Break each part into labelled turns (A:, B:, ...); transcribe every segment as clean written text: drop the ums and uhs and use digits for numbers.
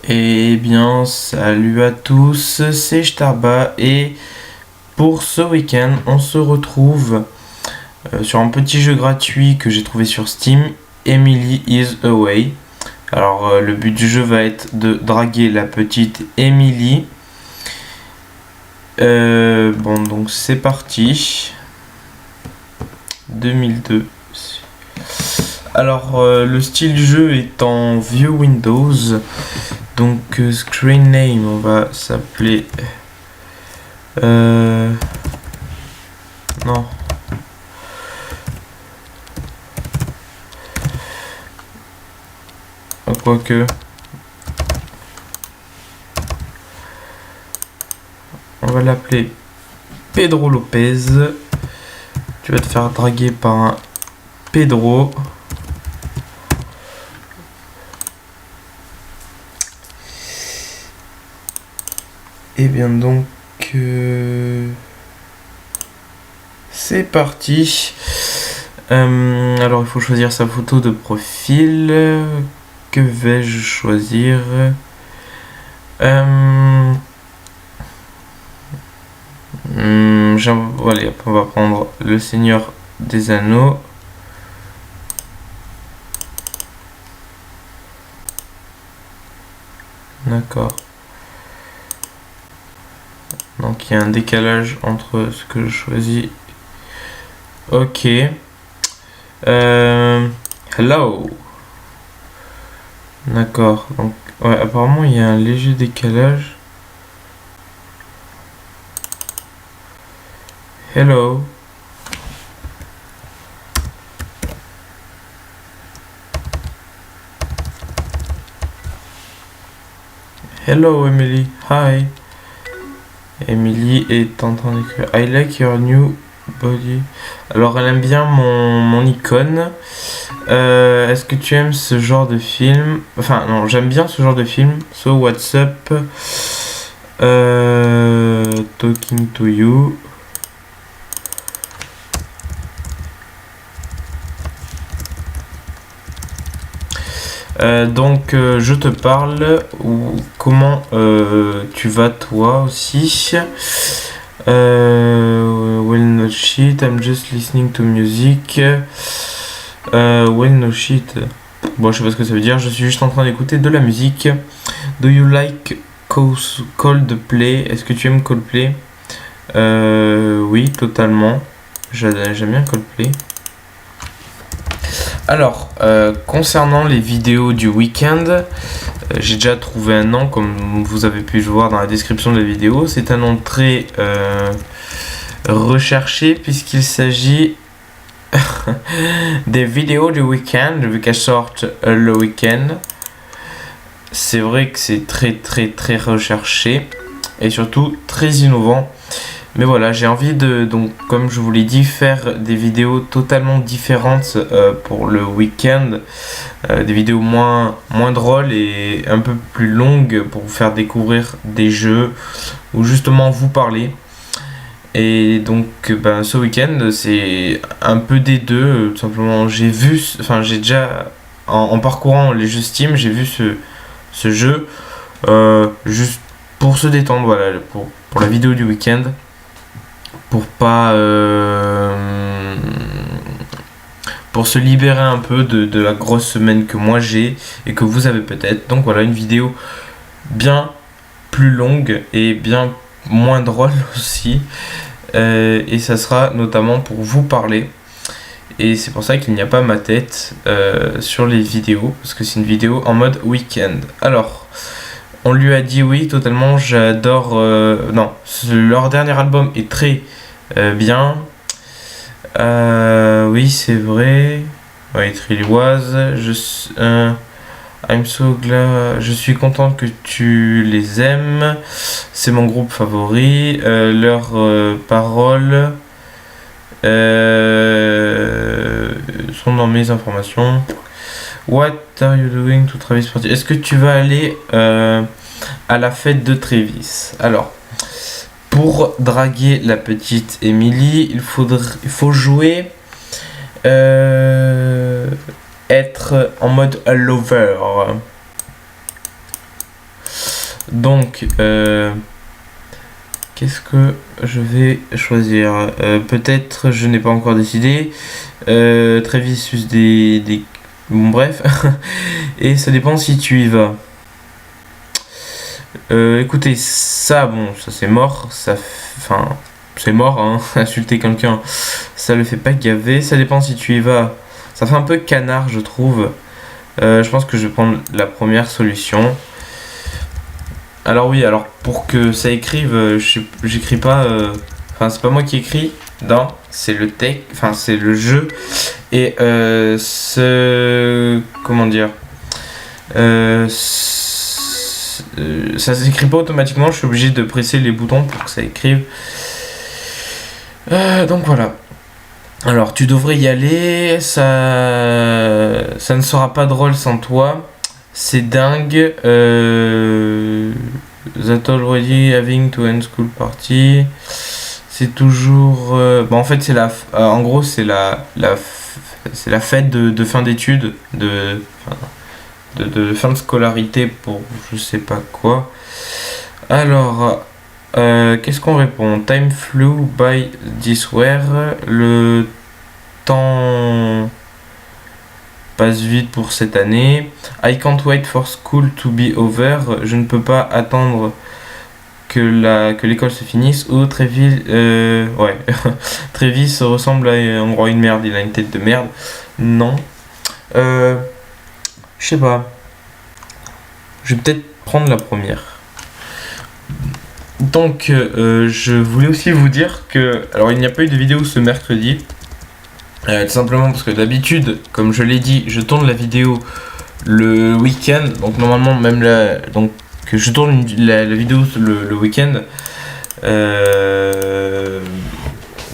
A: Eh bien, salut à tous, c'est Shtarba et pour ce week-end, on se retrouve sur un petit jeu gratuit que j'ai trouvé sur Steam, Emily is Away. Alors, le but du jeu va être de draguer la petite Emily. Bon, donc c'est parti. 2002. Alors, le style du jeu est en vieux Windows. Donc, screen name, on va s'appeler. Non. Quoique. On va l'appeler Pedro Lopez. Tu vas te faire draguer par un Pedro. Et bien donc, c'est parti. Alors il faut choisir sa photo de profil. Que vais-je choisir? Allez, on va prendre le Seigneur des Anneaux. D'accord. Donc il y a un décalage entre ce que je choisis. Ok. Hello. D'accord. Donc ouais, apparemment il y a un léger décalage. Hello. Hello Emily. Hi. Emily est en train d'écrire I like your new body. Alors elle aime bien mon icône. Est-ce que tu aimes ce genre de film? Enfin non, j'aime bien ce genre de film. So what's up? Talking to you. Donc je te parle ou comment tu vas toi aussi. Well no shit, I'm just listening to music. Well no shit. Bon, je sais pas ce que ça veut dire, je suis juste en train d'écouter de la musique. Do you like Coldplay? Est-ce que tu aimes Coldplay? Oui, totalement. J'aime bien Coldplay. Alors, concernant les vidéos du week-end, j'ai déjà trouvé un nom, comme vous avez pu le voir dans la description de la vidéo. C'est un nom très recherché, puisqu'il s'agit des vidéos du week-end, vu qu'elles sortent le week-end. C'est vrai que c'est très recherché, et surtout très innovant. Mais voilà, j'ai envie de, donc comme je vous l'ai dit, faire des vidéos totalement différentes pour le week-end. Des vidéos moins drôles et un peu plus longues pour vous faire découvrir des jeux ou justement vous parler. Et donc ce week-end, c'est un peu des deux. Tout simplement, j'ai déjà, en parcourant les jeux Steam, j'ai vu ce jeu juste pour se détendre, voilà, pour la vidéo du week-end. Pour pas pour se libérer un peu de la grosse semaine que moi j'ai et que vous avez peut-être. Donc voilà, une vidéo bien plus longue et bien moins drôle aussi, et ça sera notamment pour vous parler, et c'est pour ça qu'il n'y a pas ma tête sur les vidéos, parce que c'est une vidéo en mode week-end. Alors on lui a dit oui, totalement, j'adore. Non, leur dernier album est très bien. Oui, c'est vrai. Ouais, it really was. I'm so glad. Je suis content que tu les aimes. C'est mon groupe favori. Leurs paroles sont dans mes informations. What are you doing to Travis Party? Est-ce que tu vas aller à la fête de Travis? Alors, pour draguer la petite Emily, il faut jouer être en mode lover. Donc, qu'est-ce que je vais choisir? Peut-être, je n'ai pas encore décidé. Travis use des... Bon, bref. Et ça dépend si tu y vas. Écoutez, ça, bon, ça c'est mort. Enfin, c'est mort, hein. Insulter quelqu'un, ça le fait pas gaver. Ça dépend si tu y vas. Ça fait un peu canard, je trouve. Je pense que je vais prendre la première solution. Alors oui, alors pour que ça écrive, j'écris pas... Enfin, c'est pas moi qui écris. Non, c'est le tech, enfin c'est le jeu. Et comment dire, ça s'écrit pas automatiquement, je suis obligé de presser les boutons pour que ça écrive. Donc voilà. Alors tu devrais y aller, ça ne sera pas drôle sans toi. C'est dingue. That already having to end school party. C'est toujours. En fait, c'est en gros, c'est c'est la fête de fin d'études, de fin de scolarité pour je sais pas quoi. Alors, qu'est-ce qu'on répond? Time flew by this year. Le temps passe vite pour cette année. I can't wait for school to be over. Je ne peux pas attendre que l'école se finisse. Ou Travis, ouais. Travis ressemble à une merde, il a une tête de merde. Non. Je sais pas. Je vais peut-être prendre la première. Donc, je voulais aussi vous dire que... Alors, il n'y a pas eu de vidéo ce mercredi. Tout simplement parce que d'habitude, comme je l'ai dit, je tourne la vidéo le week-end. Donc, normalement, même là... Donc, que je tourne la vidéo le week-end.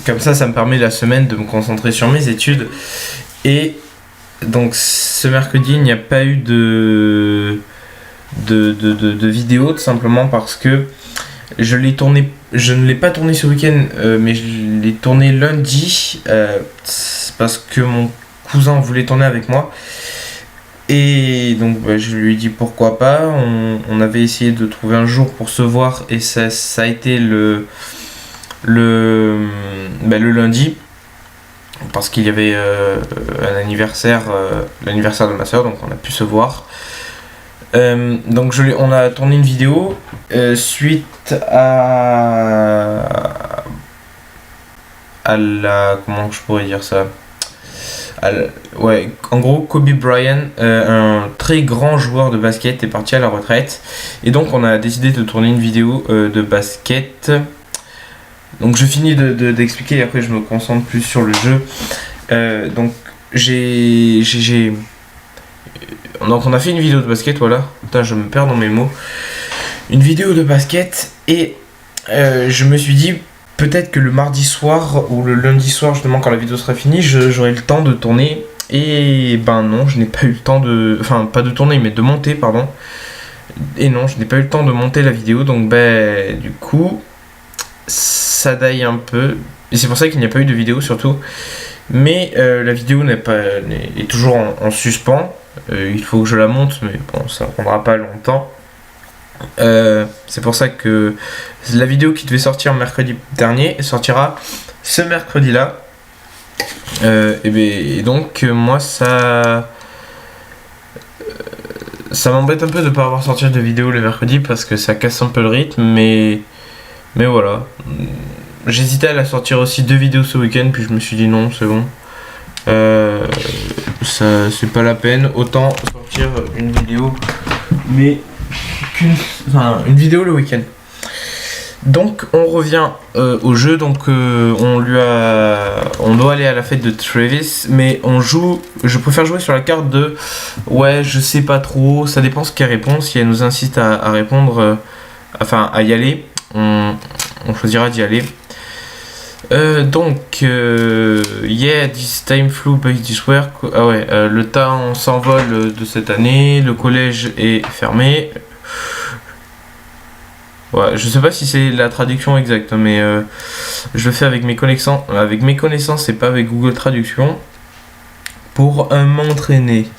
A: Comme ça me permet la semaine de me concentrer sur mes études. Et donc ce mercredi, il n'y a pas eu de vidéo, tout simplement parce que je ne l'ai pas tourné ce week-end, mais je l'ai tourné lundi, parce que mon cousin voulait tourner avec moi. Et donc je lui ai dit pourquoi pas. On avait essayé de trouver un jour pour se voir et ça a été le lundi, parce qu'il y avait un anniversaire, l'anniversaire de ma soeur, donc on a pu se voir. Donc on a tourné une vidéo suite à la... Comment je pourrais dire ça? Ouais, en gros, Kobe Bryant, un très grand joueur de basket, est parti à la retraite. Et donc, on a décidé de tourner une vidéo de basket. Donc, je finis d'expliquer et après, je me concentre plus sur le jeu. Donc, donc, on a fait une vidéo de basket, voilà. Putain, je me perds dans mes mots. Une vidéo de basket et je me suis dit... Peut-être que le mardi soir ou le lundi soir, justement, quand la vidéo sera finie, j'aurai le temps de tourner. Et ben non, je n'ai pas eu le temps de... Enfin, pas de tourner, mais de monter, pardon. Et non, je n'ai pas eu le temps de monter la vidéo. Donc, du coup, ça daille un peu. Et c'est pour ça qu'il n'y a pas eu de vidéo, surtout. Mais la vidéo est toujours en suspens. Il faut que je la monte, mais bon, ça ne prendra pas longtemps. C'est pour ça que la vidéo qui devait sortir mercredi dernier sortira ce mercredi là. Et donc moi ça m'embête un peu de ne pas avoir sorti de vidéo le mercredi parce que ça casse un peu le rythme, mais voilà. J'hésitais à la sortir aussi 2 vidéos ce week-end, puis je me suis dit non, c'est bon. Ça c'est pas la peine, autant sortir une vidéo, mais une vidéo le week-end. Donc on revient au jeu. Donc on doit aller à la fête de Travis, mais je préfère jouer sur la carte de ouais, je sais pas trop, ça dépend ce qu'elle répond. Si elle nous insiste à répondre, à y aller, on choisira d'y aller. Donc yeah, this time flew by this year. Ah ouais, le temps s'envole de cette année, le collège est fermé. Ouais, je sais pas si c'est la traduction exacte, mais je le fais avec mes connaissances et pas avec Google Traduction pour m'entraîner.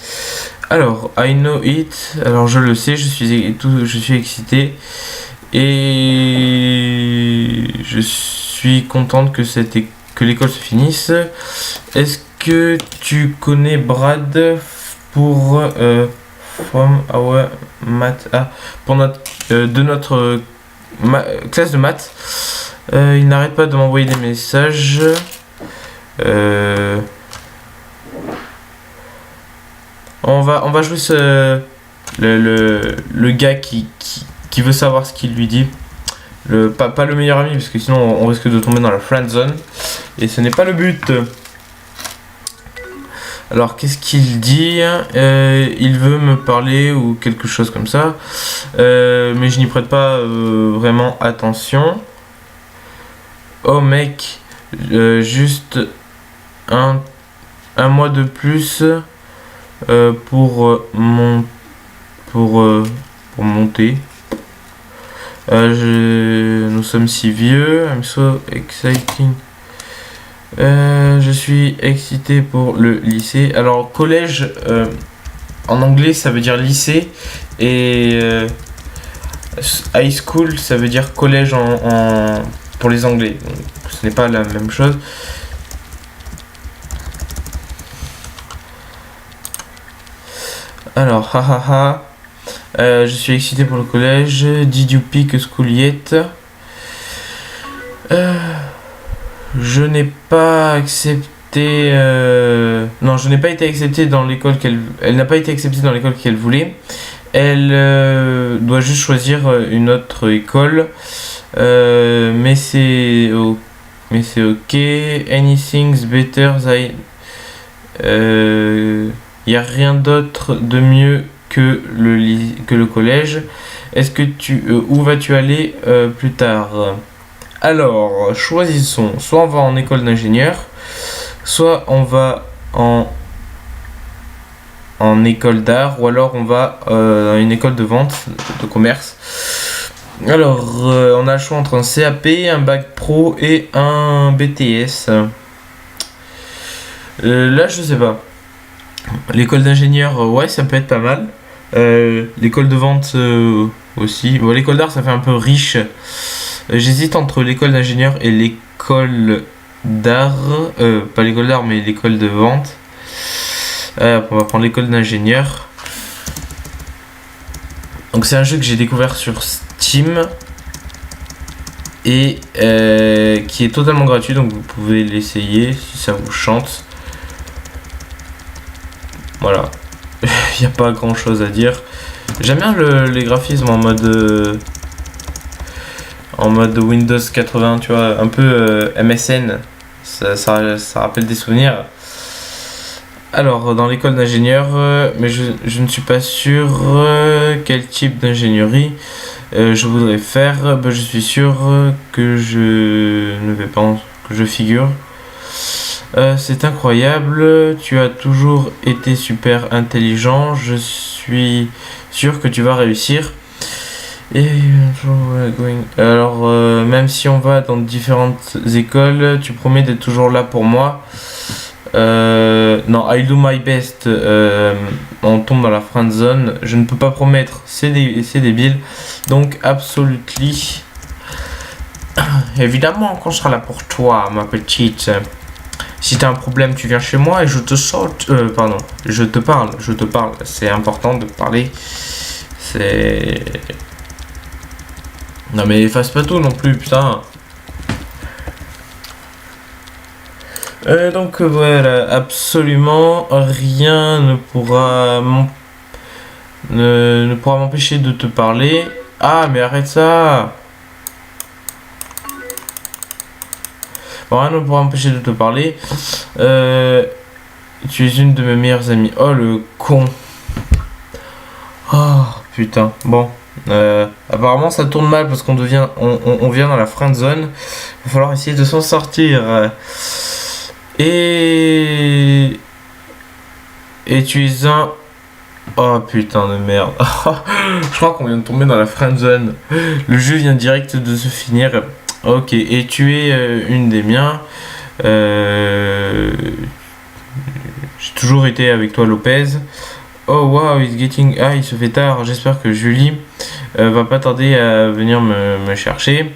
A: Alors, I know it. Alors, je le sais, je suis excité. Et je suis contente que l'école se finisse. Est-ce que tu connais Brad pour from our math pour notre de notre classe de maths? Il n'arrête pas de m'envoyer des messages. On va jouer le gars qui veut savoir ce qu'il lui dit. Pas le meilleur ami, parce que sinon on risque de tomber dans la friend zone. Et ce n'est pas le but. Alors qu'est-ce qu'il dit? Il veut me parler ou quelque chose comme ça. Mais je n'y prête pas vraiment attention. Oh mec, juste un mois de plus pour monter. Nous sommes si vieux. I'm so exciting. Je suis excité pour le lycée. Alors collège en anglais ça veut dire lycée et high school ça veut dire collège pour les anglais. Donc, ce n'est pas la même chose. Alors je suis excité pour le collège. Did you pick a school yet? Je n'ai pas accepté. Non, je n'ai pas été accepté dans l'école Elle n'a pas été acceptée dans l'école qu'elle voulait. Elle doit juste choisir une autre école. Mais c'est ok. Anything's better than. Y a rien d'autre de mieux que le collège. Est-ce que où vas-tu aller plus tard? Alors, choisissons. Soit on va en école d'ingénieur, soit on va en école d'art, ou alors on va dans une école de vente, de commerce. Alors, on a le choix entre un CAP, un bac pro et un BTS. Là, je sais pas. L'école d'ingénieur, ouais, ça peut être pas mal. L'école de vente aussi. Bon, l'école d'art, ça fait un peu riche. J'hésite entre l'école d'ingénieur et l'école d'art. Pas l'école d'art, mais l'école de vente. On va prendre l'école d'ingénieur. Donc c'est un jeu que j'ai découvert sur Steam. Et qui est totalement gratuit. Donc vous pouvez l'essayer si ça vous chante. Voilà. Il n'y a pas grand chose à dire. J'aime bien les graphismes en mode Windows 80, tu vois, un peu MSN. Ça rappelle des souvenirs. Alors, dans l'école d'ingénieur, mais je ne suis pas sûr quel type d'ingénierie je voudrais faire. Je suis sûr que je ne vais pas que je figure. C'est incroyable, tu as toujours été super intelligent, je suis sûr que tu vas réussir. Et alors, même si on va dans différentes écoles, tu promets d'être toujours là pour moi. Non, I do my best. On tombe dans la friend zone. Je ne peux pas promettre, c'est débile. Donc, absolutely. Évidemment qu'on sera là pour toi, ma petite. Si t'as un problème, tu viens chez moi et je te saute. Pardon, je te parle. C'est important de parler. C'est. Non mais efface pas tout non plus, putain. Donc voilà, absolument rien ne pourra m'empêcher de te parler. Ah mais arrête ça. Bon, rien ne pourra m'empêcher de te parler. Tu es une de mes meilleures amies. Oh le con. Oh putain. Bon. Apparemment ça tourne mal parce qu'on vient dans la friend zone. Il va falloir essayer de s'en sortir. Et tu es un... Oh putain de merde. Je crois qu'on vient de tomber dans la friend zone. Le jeu vient direct de se finir. Ok, et tu es une des miens. J'ai toujours été avec toi, Lopez. Oh wow, it's getting... Ah, il se fait tard. J'espère que Julie va pas tarder à venir me chercher.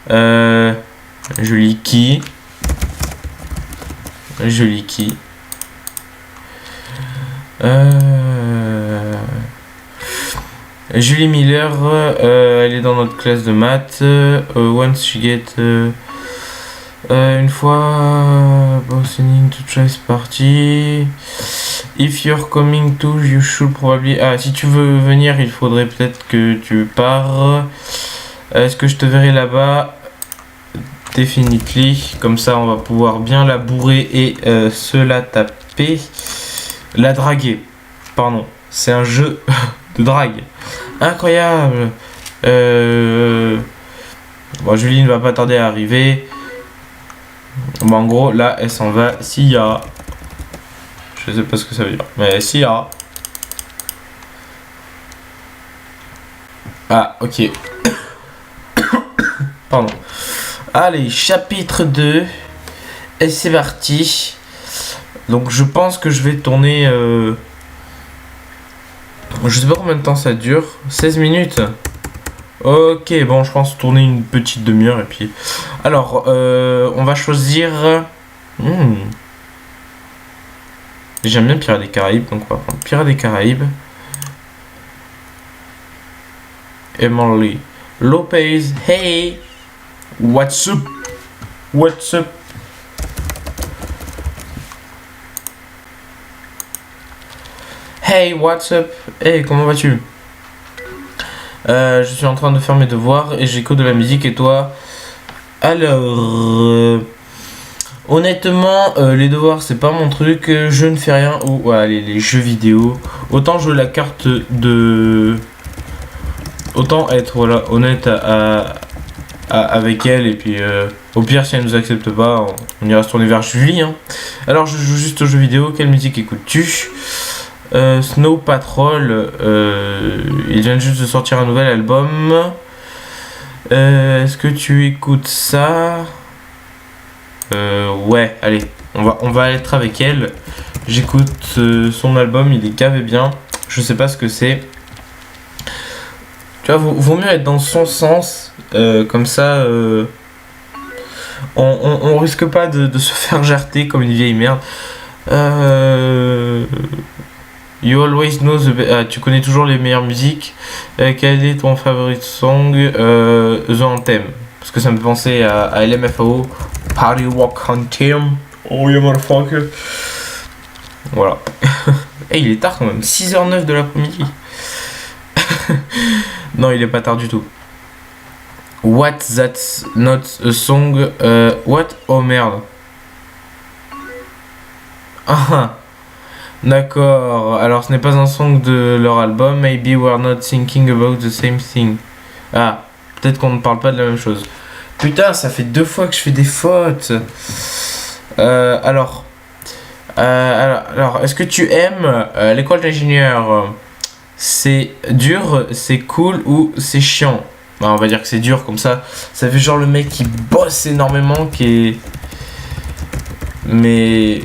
A: Julie qui? Julie qui? Julie Miller, elle est dans notre classe de maths. Once she get... une fois... Listening to choice party... If you're coming to, you should probably... Ah, si tu veux venir, il faudrait peut-être que tu pars. Est-ce que je te verrai là-bas? Definitely. Comme ça, on va pouvoir bien la bourrer et se la taper. La draguer. Pardon. C'est un jeu de drague. Incroyable. Bon, Julie ne va pas tarder à arriver. Bon, en gros, là, elle s'en va. Sia. Je sais pas ce que ça veut dire. Mais Sia. Ah, ok. Pardon. Allez, chapitre 2. Et c'est parti. Donc, je pense que je vais tourner... Je sais pas combien de temps ça dure. 16 minutes. Ok, bon, je pense tourner une petite demi-heure et puis... Alors, on va choisir... J'aime bien Pirates des Caraïbes, donc on va prendre Pirates des Caraïbes. Emily Lopez, hey! What's up? What's up? Hey, what's up? Hey, comment vas-tu? Je suis en train de faire mes devoirs et j'écoute de la musique et toi? Alors... honnêtement, les devoirs c'est pas mon truc, je ne fais rien. Ou allez, les jeux vidéo. Autant jouer la carte de... Autant être voilà, honnête avec elle et puis au pire si elle nous accepte pas, on ira se tourner vers Julie. Hein. Alors je joue juste aux jeux vidéo, quelle musique écoutes-tu? Snow Patrol, il vient juste de sortir un nouvel album. Est-ce que tu écoutes ça? Ouais, allez, on va être avec elle. J'écoute son album, il est gavé bien. Je sais pas ce que c'est. Tu vois, vaut mieux être dans son sens, comme ça, on risque pas de se faire jarter comme une vieille merde. You always know tu connais toujours les meilleures musiques. Quel est ton favorite song? The Anthem. Parce que ça me fait penser à LMFAO. Party Walk Anthem. Oh yeah motherfucker. Voilà. Et il est tard quand même. 6h09 de l'après-midi. Non, il est pas tard du tout. What? That's not a song. What? Oh merde. Ah. D'accord, alors ce n'est pas un song de leur album. Maybe we're not thinking about the same thing. Ah, peut-être qu'on ne parle pas de la même chose. Putain, ça fait 2 fois que je fais des fautes. Alors, est-ce que tu aimes l'école d'ingénieur? C'est dur, c'est cool ou c'est chiant? Bah, on va dire que c'est dur, comme ça. Ça fait genre le mec qui bosse énormément, qui est... Mais...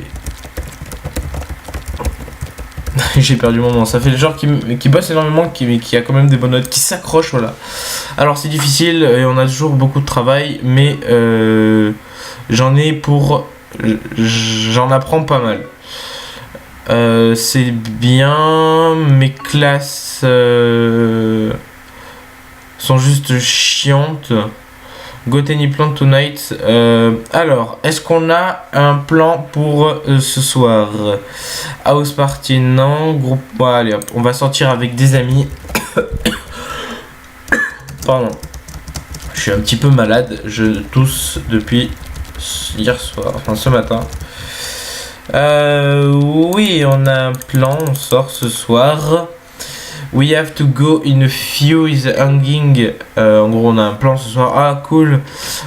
A: J'ai perdu mon moment. Ça fait le genre qui bosse énormément, qui a quand même des bonnes notes, qui s'accroche, voilà. Alors c'est difficile et on a toujours beaucoup de travail, mais j'en apprends pas mal. C'est bien, mes classes sont juste chiantes. Got any plan tonight? Alors, est-ce qu'on a un plan pour ce soir? House party, non. Groupe, bon, allez hop, on va sortir avec des amis. Pardon. Je suis un petit peu malade, je tousse depuis hier soir, enfin ce matin. Oui, on a un plan, on sort ce soir. We have to go in a few is hanging. En gros, on a un plan ce soir. Ah, cool.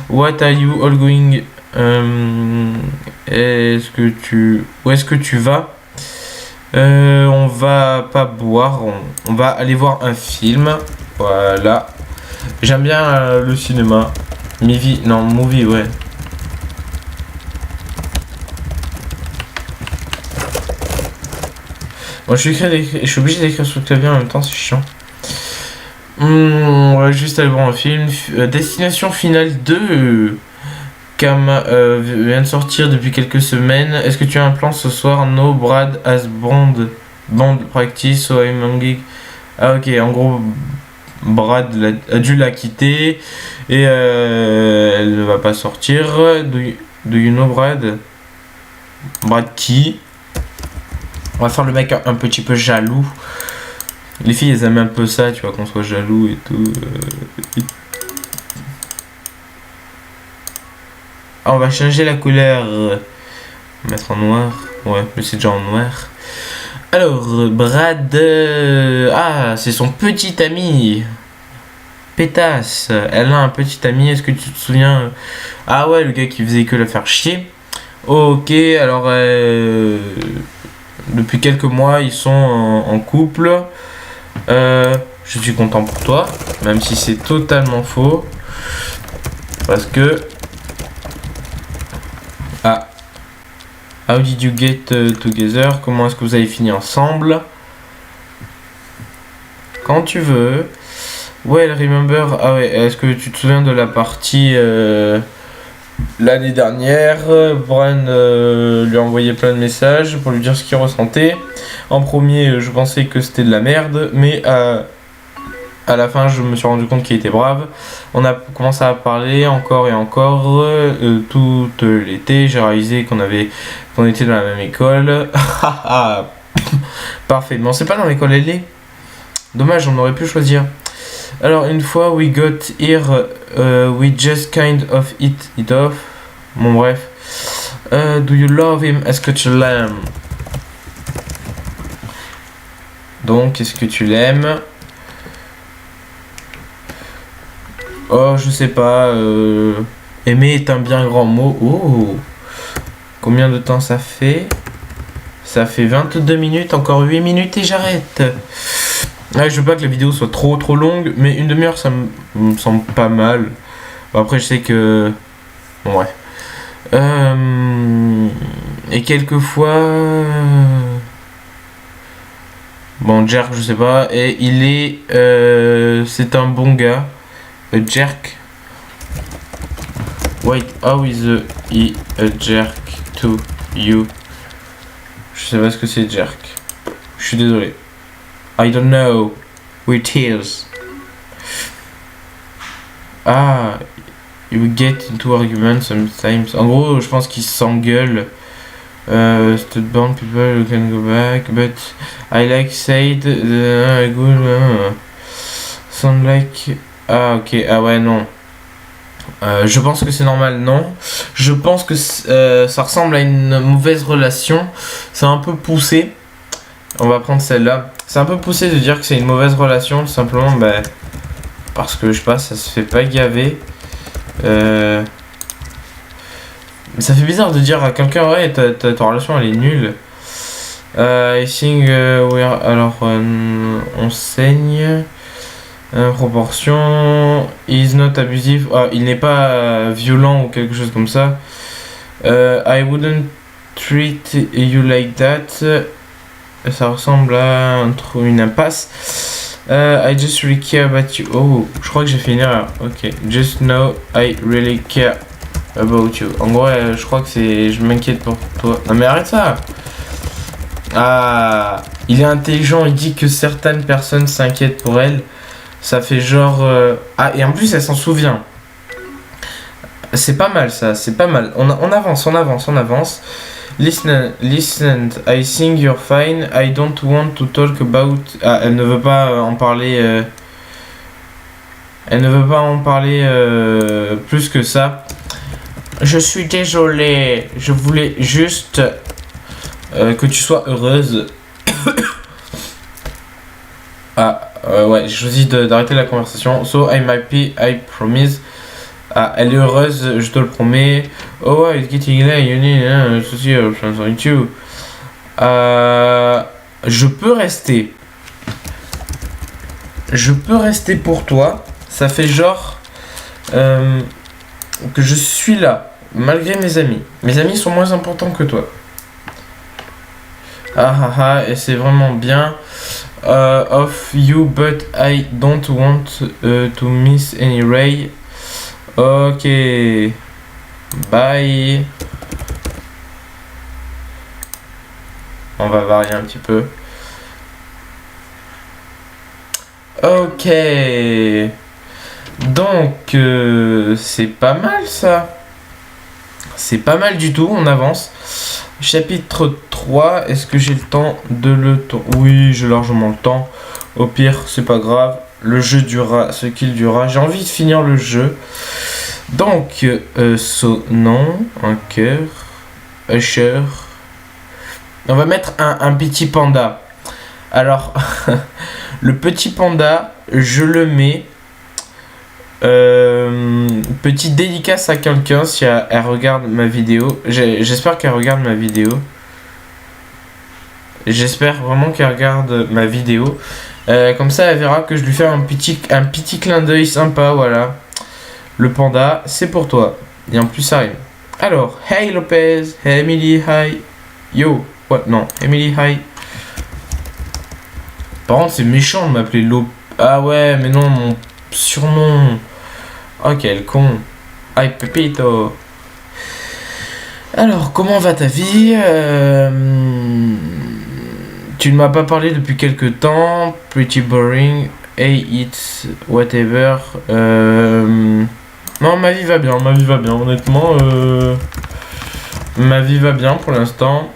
A: What are you all going? Où est-ce que tu vas? On va pas boire. On va aller voir un film. Voilà. J'aime bien le cinéma. Movie, ouais. Bon, je suis obligé d'écrire sur le clavier en même temps, c'est chiant. On va juste aller voir un film. Destination Finale 2. Vient de sortir depuis quelques semaines. Est-ce que tu as un plan ce soir? No, Brad has bond practice, so I'm on gig. Ah ok, en gros, Brad a dû la quitter et elle ne va pas sortir. Do you know Brad? Brad qui? On va faire le mec un petit peu jaloux. Les filles elles aiment un peu ça, tu vois, qu'on soit jaloux et tout. Ah, on va changer la couleur. Mettre en noir. Ouais, mais c'est déjà en noir. Alors, Brad... Ah, c'est son petit ami. Pétasse. Elle a un petit ami, est-ce que tu te souviens? Ah ouais, le gars qui faisait que la faire chier. Ok, alors... Depuis quelques mois, ils sont en couple. Je suis content pour toi, même si c'est totalement faux. Parce que... Ah. How did you get together? Comment est-ce que vous avez fini ensemble? Quand tu veux. Well, remember. Ah ouais, est-ce que tu te souviens de la partie l'année dernière? Brian lui a envoyé plein de messages pour lui dire ce qu'il ressentait. En premier, je pensais que c'était de la merde, mais à la fin, je me suis rendu compte qu'il était brave. On a commencé à parler encore et encore tout l'été. J'ai réalisé qu'on était dans la même école. Parfait. Mais on sait pas dans l'école elle est. Dommage, on aurait pu choisir. Alors une fois we got here, we just kind of hit it off. Bon bref. Do you love him? Est-ce que tu l'aimes? Donc, est-ce que tu l'aimes? Oh, je sais pas. Aimer est un bien grand mot. Oh. Combien de temps ça fait? Ça fait 22 minutes, encore 8 minutes et j'arrête. Ouais, je veux pas que la vidéo soit trop longue, mais une demi-heure ça me semble pas mal. Bon, après je sais que... Bon ouais. Et quelquefois... Bon, Jerk, je sais pas. Et il est... c'est un bon gars. A jerk. Wait, how is he a jerk to you? Je sais pas ce que c'est jerk. Je suis désolé. I don't know. With tears. Ah, you get into arguments sometimes. En gros, je pense qu'ils s'engueulent. Stud bound people who can go back, but I like said good. Sound like. Ah ok, ah ouais non. Je pense que c'est normal, non. Je pense que ça ressemble à une mauvaise relation. C'est un peu poussé. On va prendre celle-là. C'est un peu poussé de dire que c'est une mauvaise relation, tout simplement parce que je sais pas, ça se fait pas gaver. Mais ça fait bizarre de dire à quelqu'un, ouais, ta relation elle est nulle. I think alors on saigne. Proportion. Is not abusive. Ah, il n'est pas violent ou quelque chose comme ça. I wouldn't treat you like that. Ça ressemble à une impasse. I just really care about you. Oh, je crois que j'ai fait une erreur. Ok. Just know I really care about you. En gros, je crois que c'est... Je m'inquiète pour toi. Non mais arrête ça. Ah, il est intelligent. Il dit que certaines personnes s'inquiètent pour elle. Ça fait genre... Ah, et en plus, elle s'en souvient. C'est pas mal, ça. C'est pas mal. On avance. Listen, I think you're fine. I don't want to talk about... Ah, elle ne veut pas en parler... Elle ne veut pas en parler plus que ça. Je suis désolé. Je voulais juste que tu sois heureuse. Ah, ouais, j'ai choisi d'arrêter la conversation. So I'm happy, I promise. Ah, elle est heureuse, je te le promets. Oh, it's getting late, you need to see your friends on you. Je peux rester. Je peux rester pour toi. Ça fait genre que je suis là, malgré mes amis. Mes amis sont moins importants que toi. Ah ah ah, et c'est vraiment bien. Of you, but I don't want to miss any ray. Ok. Bye. On va varier un petit peu. Ok. Donc, c'est pas mal ça. C'est pas mal du tout, on avance. Chapitre 3, est-ce que j'ai le temps de le tourner? Oui, j'ai largement le temps. Au pire, c'est pas grave. Le jeu durera ce qu'il durera. J'ai envie de finir le jeu. Donc, non, un cœur. Usher. On va mettre un petit panda. Alors, le petit panda, je le mets. Petite dédicace à quelqu'un si elle regarde ma vidéo. J'espère qu'elle regarde ma vidéo. J'espère vraiment qu'elle regarde ma vidéo. Comme ça, elle verra que je lui fais un petit clin d'œil sympa. Voilà. Le panda, c'est pour toi. Et en plus, ça rime. Alors, hey Lopez, hey Emily, hi. Yo, what? Non, Emily, hi. Par contre, c'est méchant de m'appeler Lop. Ah ouais, mais non, mon surnom. Oh, quel con. Ay, Pepito. Alors, comment va ta vie? Tu ne m'as pas parlé depuis quelques temps. Pretty boring. Hey, it's whatever. Non, ma vie va bien, honnêtement. Ma vie va bien pour l'instant.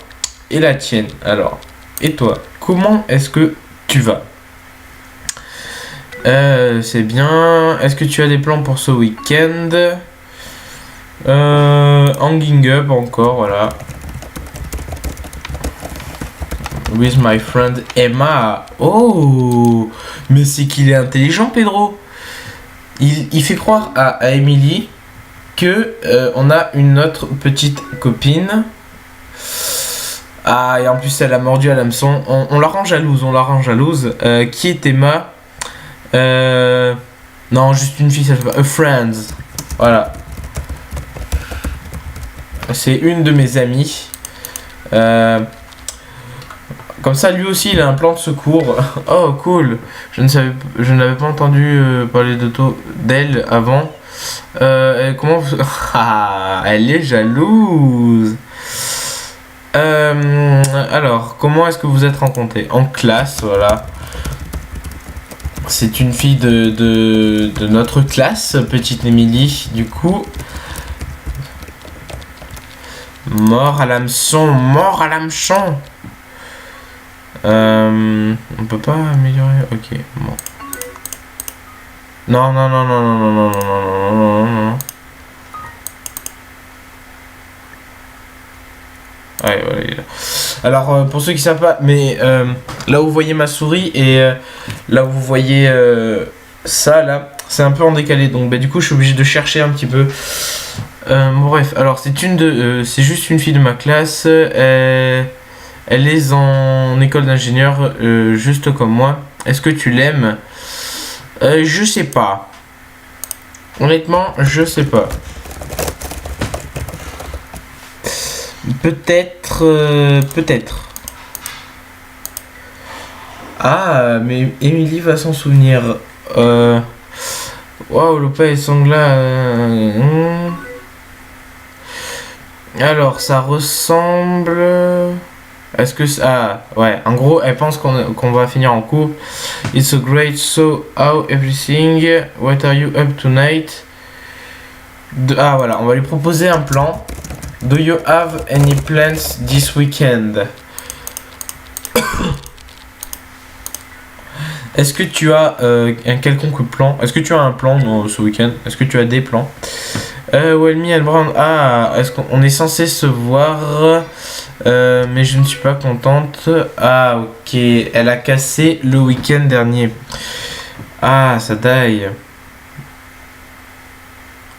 A: Et la tienne, alors. Et toi, comment est-ce que tu vas? C'est bien. Est-ce que tu as des plans pour ce week-end? Hanging up encore, voilà. With my friend Emma. Oh, mais c'est qu'il est intelligent, Pedro. Il fait croire à Emily que on a une autre petite copine. Ah, et en plus elle a mordu à l'hameçon. On la rend jalouse. Qui est Emma? Non, juste une fille, ça fait pas. Friends. Voilà. C'est une de mes amies. Comme ça, lui aussi, il a un plan de secours. Oh, cool. Je n'avais pas entendu parler d'elle avant. Comment Ah, elle est jalouse. Alors, comment est-ce que vous êtes rencontrés? En classe, voilà. C'est une fille de notre classe, petite Émilie. Du coup, mort à l'hameçon. On peut pas améliorer. Ok, bon. Non. Ouais, voilà, il est là. Alors, pour ceux qui savent pas, mais là où vous voyez ma souris et là où vous voyez ça, là, c'est un peu en décalé. Donc, du coup, je suis obligé de chercher un petit peu. Bon, bref, alors, c'est juste une fille de ma classe. Elle est en école d'ingénieur, juste comme moi. Est-ce que tu l'aimes? Je sais pas. Honnêtement, je sais pas. Peut-être. Ah, mais Emily va s'en souvenir. Waouh, Lopez et Sangla. Alors, ça ressemble. Est-ce que ça... Ah, ouais, en gros, elle pense qu'on va finir en couple. It's a great, so how everything? What are you up tonight? Ah, voilà, on va lui proposer un plan. Do you have any plans this weekend? Est-ce que tu as un quelconque plan? Est-ce que tu as un plan ce week-end? Est-ce que tu as des plans? Well, me and Brown. Ah, est-ce qu'on est censé se voir? Mais je ne suis pas contente. Ah, ok. Elle a cassé le week-end dernier. Ah, ça daille.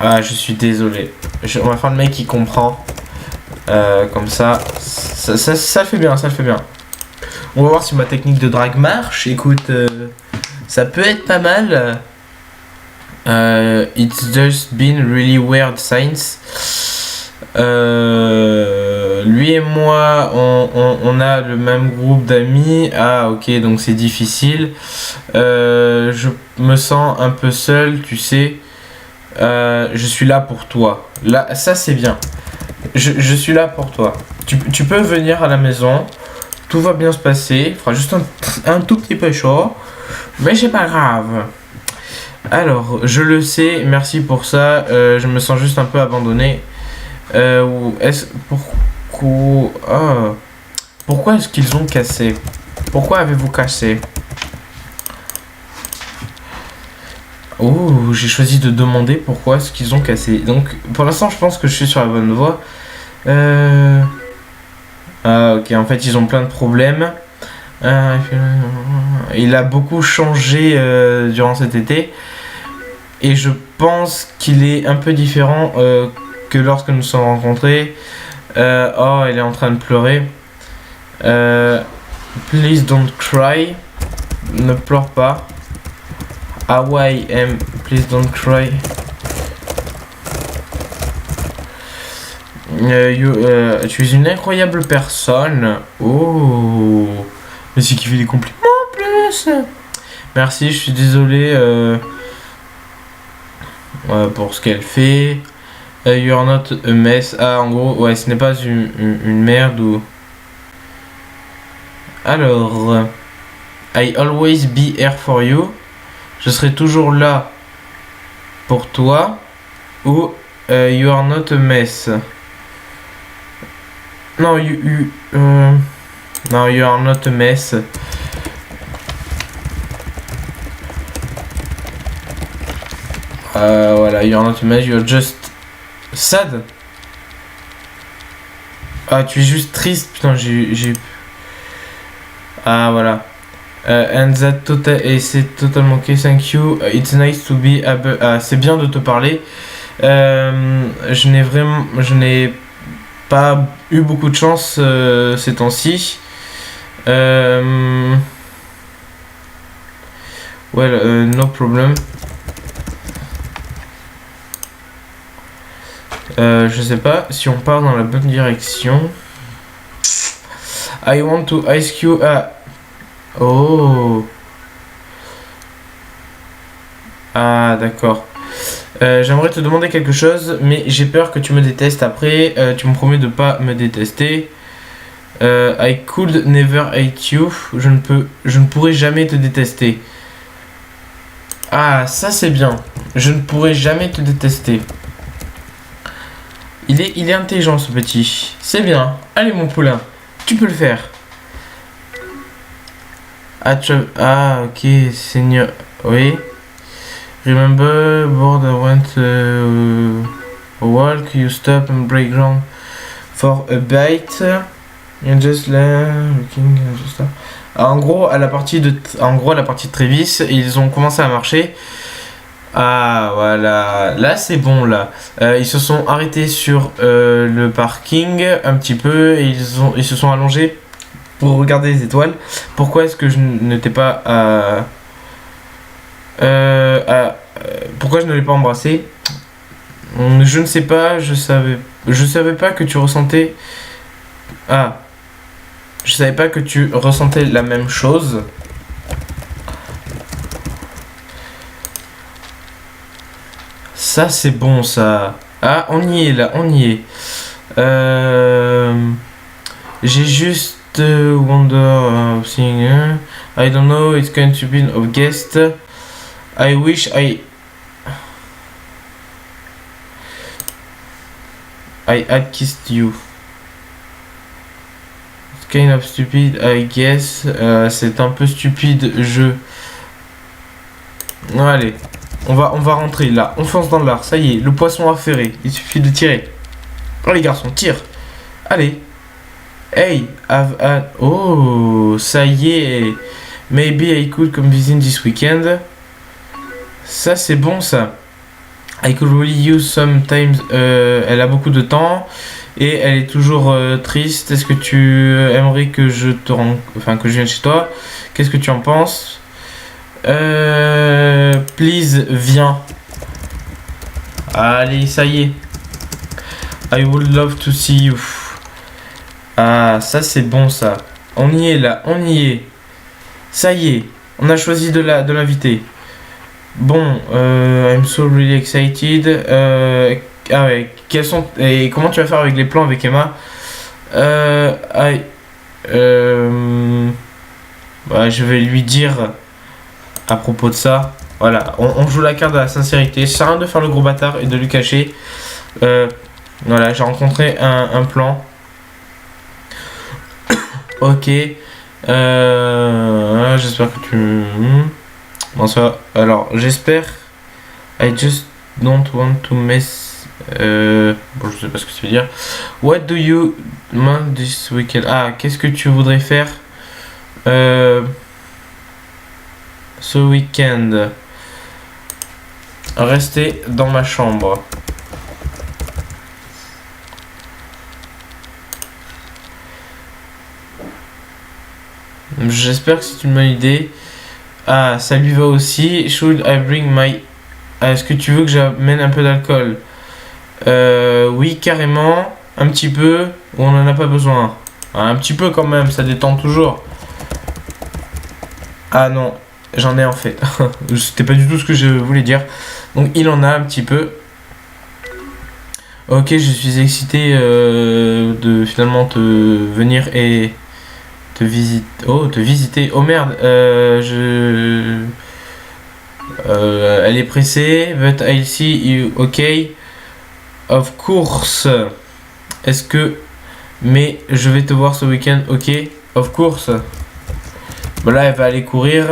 A: Ah, je suis désolé. On va faire le mec qui comprend. Comme ça le fait bien, On va voir si ma technique de drague marche. Écoute, ça peut être pas mal. It's just been really weird since. lui et moi, on a le même groupe d'amis. Ah, ok, donc c'est difficile. Je me sens un peu seul, tu sais. Je suis là pour toi. Là, ça c'est bien. Je suis là pour toi. Tu peux venir à la maison. Tout va bien se passer. Il fera juste un tout petit peu chaud. Mais c'est pas grave. Alors, je le sais. Merci pour ça. Je me sens juste un peu abandonné. Pourquoi est-ce qu'ils ont cassé? Pourquoi avez-vous cassé? Oh, j'ai choisi de demander pourquoi est-ce qu'ils ont cassé. Donc, pour l'instant, je pense que je suis sur la bonne voie. Ah, ok, en fait, ils ont plein de problèmes. Il a beaucoup changé durant cet été. Et je pense qu'il est un peu différent que lorsque nous nous sommes rencontrés. Oh, elle est en train de pleurer. Please don't cry. Ne pleure pas. How I am. Please don't cry. Tu es une incroyable personne. Oh. Mais c'est qui fait des compliments en plus. Merci, je suis désolé pour ce qu'elle fait. You are not a mess. Ah, en gros, ouais, ce n'est pas une merde ou. Alors, I always be here for you. Je serai toujours là pour toi. Ou you are not a mess. Non, non, you are not a mess. Voilà, you are not a mess. You are just sad. Ah, tu es juste triste. Putain, j'ai. Ah, voilà. And that et c'est totalement ok, thank you. It's nice to be able. Ah, c'est bien de te parler. Je n'ai pas eu beaucoup de chance ces temps-ci. Well, no problem. Je sais pas si on part dans la bonne direction. I want to ask you. Oh. Ah, d'accord. J'aimerais te demander quelque chose, mais j'ai peur que tu me détestes après. Tu me promets de pas me détester. I could never hate you. Je ne pourrai jamais te détester. Ah, ça c'est bien. Je ne pourrai jamais te détester. Il est intelligent ce petit. C'est bien. Allez mon poulain, tu peux le faire. Ah, ok, Seigneur. Oui. Remember, board I went a walk, you stop and break ground for a bite. You just looking just en gros, à la partie de Trévis, ils ont commencé à marcher. Ah, voilà. Là, c'est bon, là. Ils se sont arrêtés sur le parking un petit peu et ils se sont allongés pour regarder les étoiles. Pourquoi est-ce que je n'étais pas pourquoi je ne l'ai pas embrassé? Je ne sais pas, je savais pas que tu ressentais. Ah. Je savais pas que tu ressentais la même chose. Ça c'est bon ça. Ah, on y est là, on y est. J'ai juste wonder thing. I don't know, it's going to be of guest. I wish I had kissed you. It's kind of stupid, I guess. C'est un peu stupide, Allez, on va rentrer là. On fonce dans l'art. Ça y est, le poisson affairé. Il suffit de tirer. Oh les garçons, tire. Allez. Hey, oh, ça y est. Maybe I could come visit this weekend. Ça c'est bon ça. I could really use sometimes. Elle a beaucoup de temps et elle est toujours triste. Est-ce que tu aimerais que que je vienne chez toi? Qu'est-ce que tu en penses? Please, viens. Allez, ça y est. I would love to see you. Ah, ça c'est bon ça. On y est là, on y est. Ça y est, on a choisi de l'inviter. Bon, I'm so really excited. Ah ouais, et comment tu vas faire avec les plans avec Emma? Ouais, je vais lui dire à propos de ça. Voilà, on joue la carte de la sincérité. Ça sert à rien de faire le gros bâtard et de lui cacher. Voilà, j'ai rencontré un plan. Ok. J'espère que tu... Bon, ça... Alors, j'espère... I just don't want to mess... Bon, je sais pas ce que ça veut dire. What do you want this weekend? Ah, qu'est-ce que tu voudrais faire ce week-end? Rester dans ma chambre. J'espère que c'est une bonne idée. Ah, ça lui va aussi. Should I bring my... Ah, est-ce que tu veux que j'amène un peu d'alcool? Oui, carrément. Un petit peu. Ou on en a pas besoin? Ah, un petit peu quand même, ça détend toujours. Ah non, j'en ai en fait. C'était pas du tout ce que je voulais dire. Donc il en a un petit peu. Ok, je suis excité de finalement te venir et... te visiter. Oh merde, elle est pressée. But I'll see you. Ok. Of course. Est-ce que... Mais je vais te voir ce week-end. Ok. Of course. Bon là, elle va aller courir.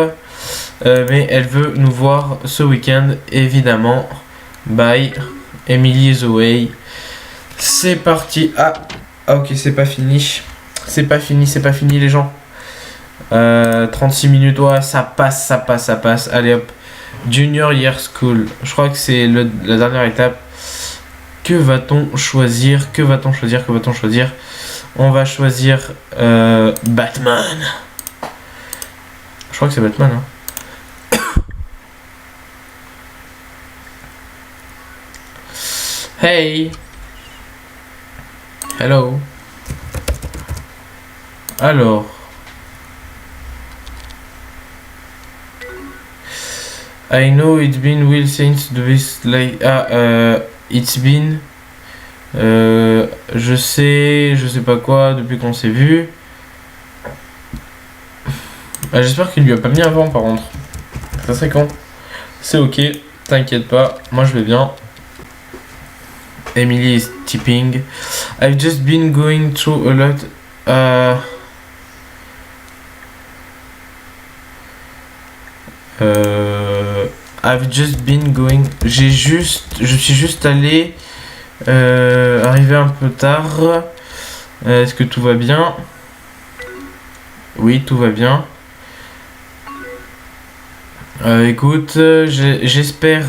A: Mais elle veut nous voir ce week-end. Évidemment. Bye. Emily is away. C'est parti. Ah, ok, c'est pas fini. C'est pas fini les gens. 36 minutes, ouais, ça passe. Allez hop. Junior Year School. Je crois que c'est la dernière étape. Que va-t-on choisir? On va choisir Batman. Je crois que c'est Batman. Hein. Hey. Hello. Alors, I know it's been well since this like it's been je sais pas quoi depuis qu'on s'est vu. J'espère qu'il lui a pas mis avant par contre. Ça serait con. C'est ok, t'inquiète pas, moi je vais bien. Emily is tipping. I've just been going through a lot. I've just been going. Je suis juste allé. Arrivé un peu tard. Est-ce que tout va bien? Oui, tout va bien. Écoute, j'espère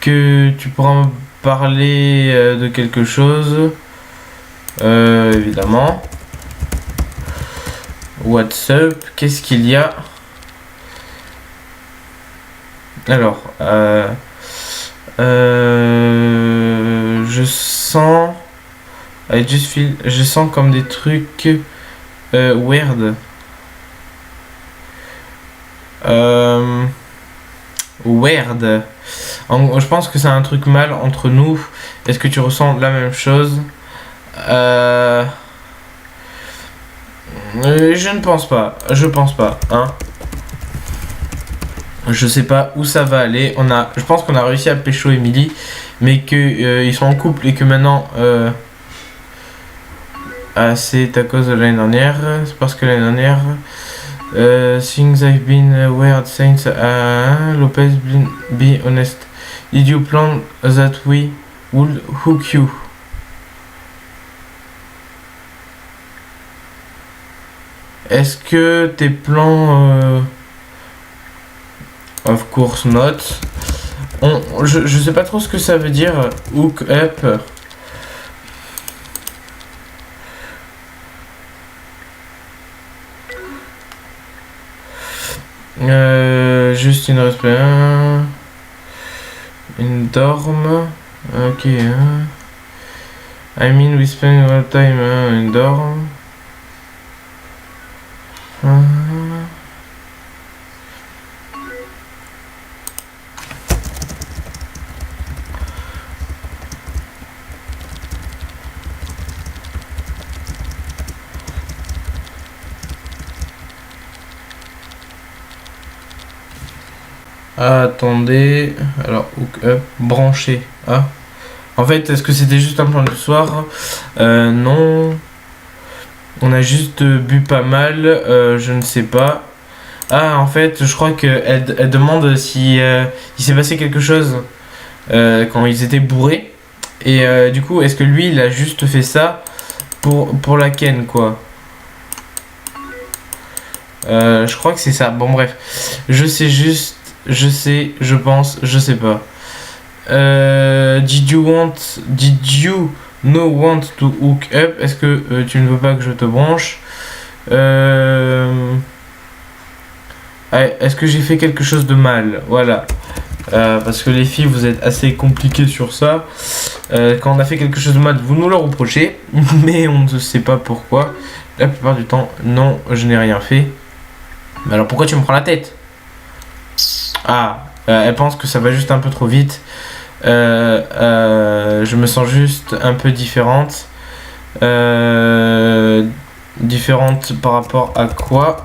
A: que tu pourras me parler de quelque chose. Évidemment. What's up? Qu'est-ce qu'il y a? Alors, je sens... je sens comme des trucs weird. Weird. Je pense que c'est un truc mal entre nous. Est-ce que tu ressens la même chose? Je ne pense pas. Je pense pas. Hein? Je sais pas où ça va aller. Je pense qu'on a réussi à pécho Emily, mais que ils sont en couple et que maintenant c'est à cause de l'année dernière. C'est parce que l'année dernière things have been weird since Lopez be honest. Did you plan that we would hook you? Est-ce que tes plans of course not. Je sais pas trop ce que ça veut dire. Hook up. Juste une respect. Une dorme. Ok. I mean, we spend our time indoor. Attendez, alors hook up, brancher. Ah, en fait, est-ce que c'était juste un plan du soir? Non. On a juste bu pas mal, je ne sais pas. Ah, en fait, je crois qu'elle demande si il s'est passé quelque chose quand ils étaient bourrés. Et du coup, est-ce que lui, il a juste fait ça pour la ken, quoi? Je crois que c'est ça. Bon, bref. Je sais juste, je sais, je pense, je sais pas. Did you no want to hook up? Est-ce que tu ne veux pas que je te branche? Est-ce que j'ai fait quelque chose de mal? Voilà. Parce que les filles, vous êtes assez compliquées sur ça. Quand on a fait quelque chose de mal, vous nous le reprochez, mais on ne sait pas pourquoi. La plupart du temps, non, je n'ai rien fait. Mais alors pourquoi tu me prends la tête? Ah, elle pense que ça va juste un peu trop vite. Je me sens juste un peu différente. Différente par rapport à quoi?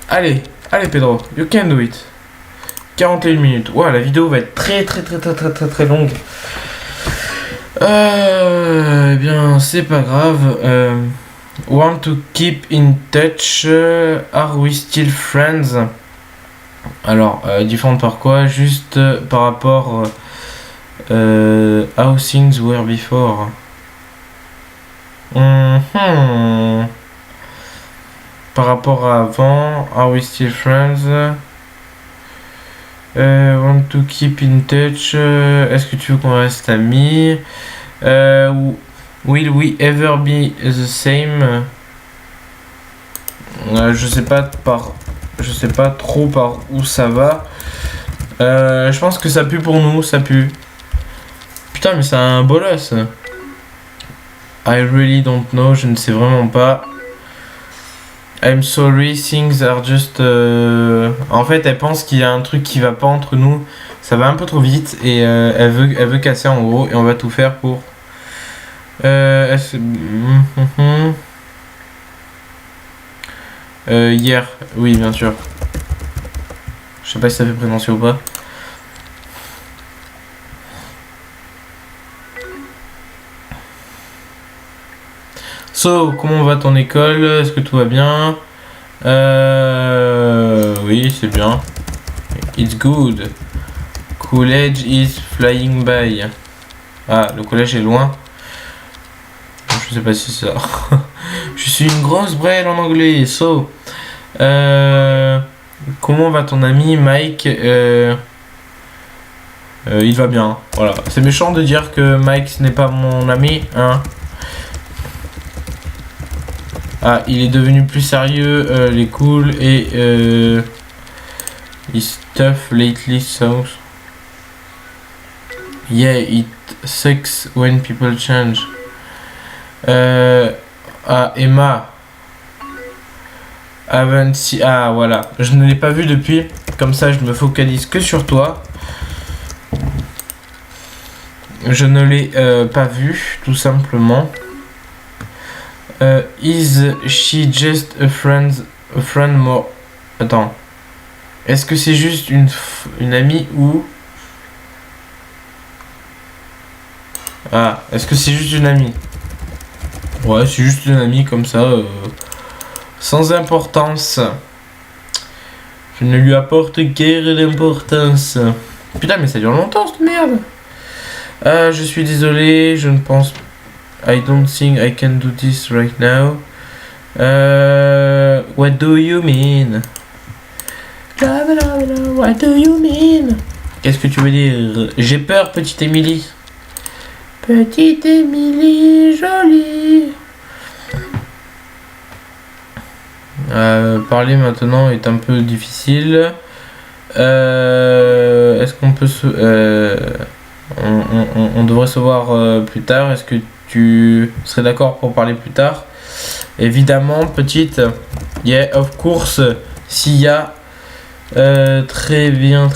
A: Allez, Pedro, you can do it. 41 minutes. Ouais, la vidéo va être très longue. Eh bien, c'est pas grave. Want to keep in touch? Are we still friends? Alors, différente par quoi? Juste par rapport how things were before. Par rapport à avant, are we still friends? Want to keep in touch? Est-ce que tu veux qu'on reste amis? Will we ever be the same? Je sais pas trop par où ça va. Je pense que ça pue pour nous, ça pue. Putain, mais c'est un bolos. I really don't know, je ne sais vraiment pas. I'm sorry, things are just... En fait, elle pense qu'il y a un truc qui va pas entre nous. Ça va un peu trop vite et elle veut casser en gros et on va tout faire pour... hier, oui, bien sûr. Je sais pas si ça fait prévention ou pas. So, comment va ton école? Est-ce que tout va bien? Oui, c'est bien. It's good. College is flying by. Ah, le collège est loin. Je sais pas si c'est ça. Je suis une grosse brêle en anglais. So, comment va ton ami Mike? Il va bien. Voilà. C'est méchant de dire que Mike ce n'est pas mon ami, hein. Ah, il est devenu plus sérieux, il est cool et he's tough lately, so yeah, it sucks when people change. Ah, Emma. Ah, voilà. Je ne l'ai pas vu depuis. Comme ça, je me focalise que sur toi. Je ne l'ai pas vu, tout simplement. Is she just a friend more? Attends. Est-ce que c'est juste une amie ou... Ah, est-ce que c'est juste une amie? Ouais, c'est juste une amie comme ça, sans importance. Je ne lui apporte guère d'importance. Putain, mais ça dure longtemps cette merde. Je suis désolé, je ne pense pas. I don't think I can do this right now. What do you mean? What do you mean? Qu'est-ce que tu veux dire? J'ai peur, petite Émilie. Petite Émilie jolie. Parler maintenant est un peu difficile. Est-ce qu'on peut se... On devrait se voir plus tard. Est-ce que tu serais d'accord pour parler plus tard? Évidemment, petite. Yeah, of course. S'il y a. Très bien.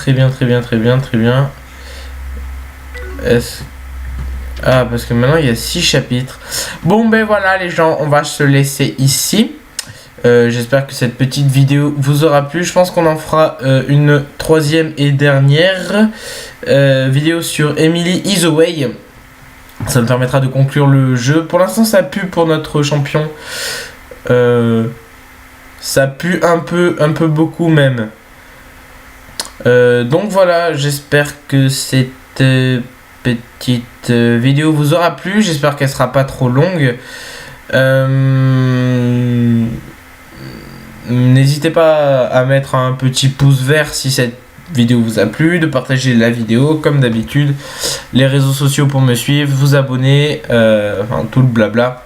A: Ah, parce que maintenant il y a 6 chapitres. Bon, ben voilà, les gens, on va se laisser ici. J'espère que cette petite vidéo vous aura plu. Je pense qu'on en fera une troisième et dernière vidéo sur Emily Is Away. Ça me permettra de conclure le jeu. Pour l'instant, ça pue pour notre champion. Ça pue un peu beaucoup même. Donc voilà, j'espère que cette petite vidéo vous aura plu. J'espère qu'elle sera pas trop longue. N'hésitez pas à mettre un petit pouce vert si cette vidéo vous a plu, de partager la vidéo comme d'habitude, les réseaux sociaux pour me suivre, vous abonner, enfin tout le blabla.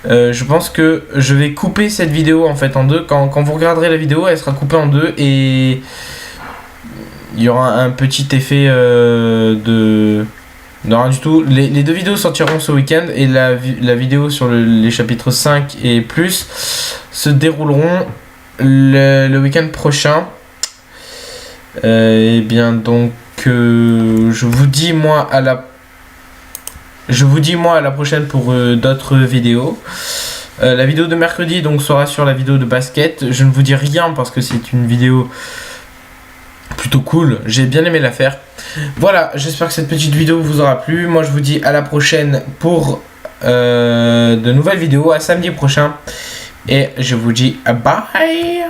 A: Je pense que je vais couper cette vidéo en fait en deux. Quand vous regarderez la vidéo, elle sera coupée en deux et il y aura un petit effet de... Non, rien du tout. Les deux vidéos sortiront ce week-end et la vidéo sur les chapitres 5 et plus se dérouleront le week-end prochain. Et bien donc je vous dis moi à la prochaine pour d'autres vidéos. La vidéo de mercredi donc sera sur la vidéo de basket. Je ne vous dis rien parce que c'est une vidéo plutôt cool, j'ai bien aimé la faire. Voilà, j'espère que cette petite vidéo vous aura plu. Moi je vous dis à la prochaine pour de nouvelles vidéos, à samedi prochain. Et je vous dis bye.